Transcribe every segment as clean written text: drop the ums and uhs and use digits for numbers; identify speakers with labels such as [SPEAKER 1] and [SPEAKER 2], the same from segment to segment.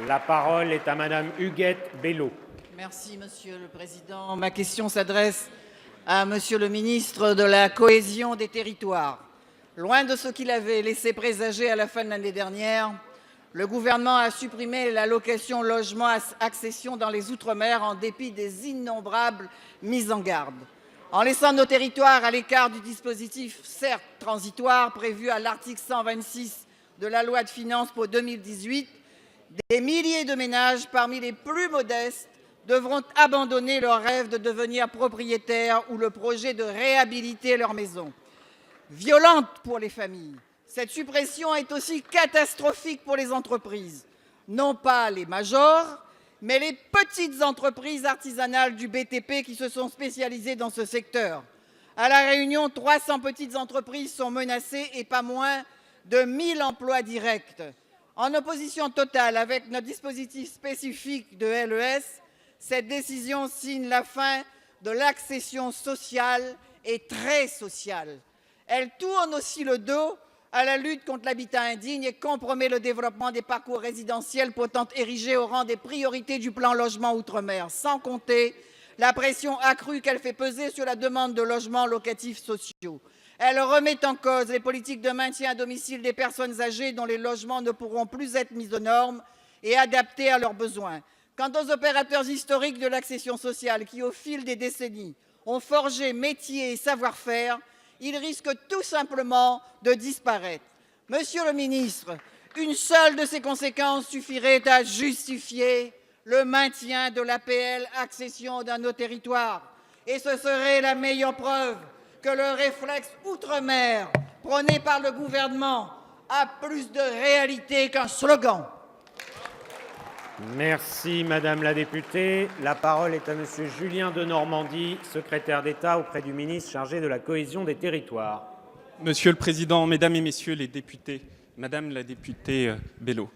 [SPEAKER 1] La parole est à Madame Huguette Bello.
[SPEAKER 2] Merci, Monsieur le Président. Ma question s'adresse à Monsieur le ministre de la Cohésion des Territoires. Loin de ce qu'il avait laissé présager à la fin de l'année dernière, le gouvernement a supprimé l'allocation logement accession dans les Outre-mer en dépit des innombrables mises en garde. En laissant nos territoires à l'écart du dispositif, certes transitoire, prévu à l'article 126 de la loi de finances pour 2018, des milliers de ménages, parmi les plus modestes, devront abandonner leur rêve de devenir propriétaires ou le projet de réhabiliter leur maison. Violente pour les familles, cette suppression est aussi catastrophique pour les entreprises. Non pas les majors, mais les petites entreprises artisanales du BTP qui se sont spécialisées dans ce secteur. À La Réunion, 300 petites entreprises sont menacées et pas moins de 1000 emplois directs. En opposition totale avec notre dispositif spécifique de LES, cette décision signe la fin de l'accession sociale et très sociale. Elle tourne aussi le dos à la lutte contre l'habitat indigne et compromet le développement des parcours résidentiels pourtant érigés au rang des priorités du plan logement outre-mer, sans compter la pression accrue qu'elle fait peser sur la demande de logements locatifs sociaux. Elle remet en cause les politiques de maintien à domicile des personnes âgées dont les logements ne pourront plus être mis aux normes et adaptés à leurs besoins. Quant aux opérateurs historiques de l'accession sociale qui, au fil des décennies, ont forgé métier et savoir-faire, ils risquent tout simplement de disparaître. Monsieur le ministre, une seule de ces conséquences suffirait à justifier le maintien de l'APL accession dans nos territoires. Et ce serait la meilleure preuve que le réflexe outre-mer prôné par le gouvernement a plus de réalité qu'un slogan.
[SPEAKER 1] Merci Madame la députée. La parole est à Monsieur Julien Denormandie, secrétaire d'État auprès du ministre chargé de la cohésion des territoires.
[SPEAKER 3] Monsieur le Président, Mesdames et Messieurs les députés, Madame la députée Bello,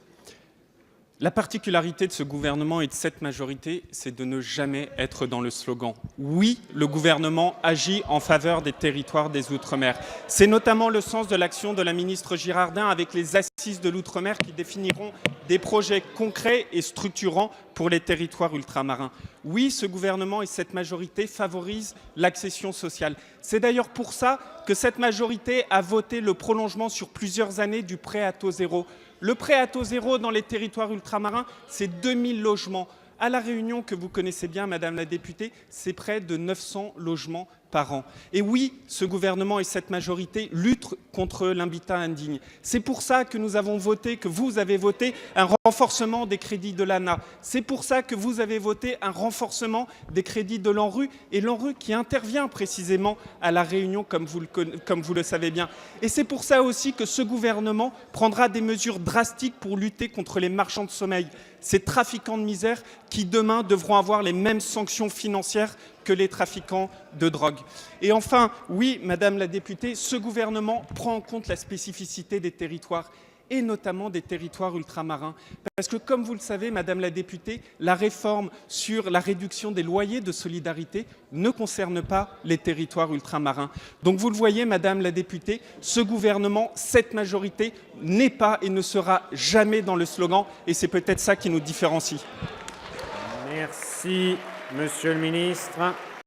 [SPEAKER 3] la particularité de ce gouvernement et de cette majorité, c'est de ne jamais être dans le slogan. Oui, le gouvernement agit en faveur des territoires des Outre-mer. C'est notamment le sens de l'action de la ministre Girardin avec les assises de l'Outre-mer qui définiront des projets concrets et structurants pour les territoires ultramarins. Oui, ce gouvernement et cette majorité favorisent l'accession sociale. C'est d'ailleurs pour ça que cette majorité a voté le prolongement sur plusieurs années du prêt à taux zéro. Le prêt à taux zéro dans les territoires ultramarins, c'est 2000 logements. À La Réunion, que vous connaissez bien, Madame la députée, c'est près de 900 logements par an. Et oui, ce gouvernement et cette majorité luttent contre l'habitat indigne. C'est pour ça que nous avons voté, que vous avez voté un renforcement des crédits de l'ANA. C'est pour ça que vous avez voté un renforcement des crédits de l'ANRU, et l'ANRU qui intervient précisément à La Réunion, comme vous le savez bien. Et c'est pour ça aussi que ce gouvernement prendra des mesures drastiques pour lutter contre les marchands de sommeil, ces trafiquants de misère qui demain devront avoir les mêmes sanctions financières que les trafiquants de drogue. Et enfin, oui, Madame la députée, ce gouvernement prend en compte la spécificité des territoires et notamment des territoires ultramarins. Parce que, comme vous le savez, Madame la députée, la réforme sur la réduction des loyers de solidarité ne concerne pas les territoires ultramarins. Donc vous le voyez, Madame la députée, ce gouvernement, cette majorité, n'est pas et ne sera jamais dans le slogan, et c'est peut-être ça qui nous différencie.
[SPEAKER 1] Merci, Monsieur le ministre.